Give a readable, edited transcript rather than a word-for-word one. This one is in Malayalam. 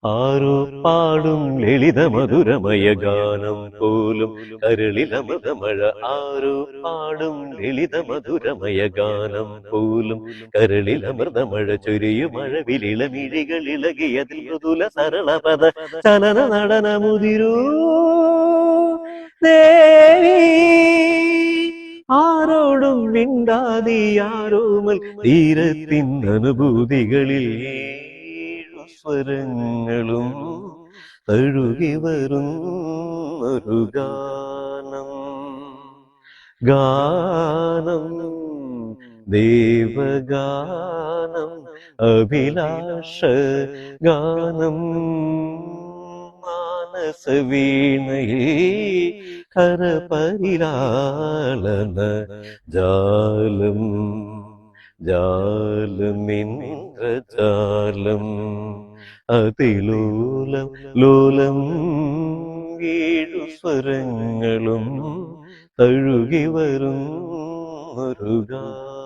ആരോ പാടും ലളിത മധുരമയ ഗാനം പോലും കരളിലമൃതമഴ. ആരോ പാടും ലളിത മധുരമയ ഗാനം പോലും കരളിലമൃതമഴ ചൊരിയുമഴ വിളിളമിഴികളിളകിയതിൽ മൃദുല സരളപദ ചലന നടനമുതിരൂ ദേവി. ആരോടും മിണ്ടാതിയാരോമൽ തീരത്തിൻ അനുഭൂതികളിൽ സ്വരങ്ങളും തഴുകി വരും ഒരു ഗാനം. ഗാനം ദേവഗാനം അഭിലാഷ ഗാനം. മാനസവീണയിൽ കരപരിലാളന ജാലം ജാലമിന്ദ്രജാലം അതിലോലം ലോലം ഏഴു സ്വരങ്ങളും തഴുകി വരും ഒരു ഗാനം.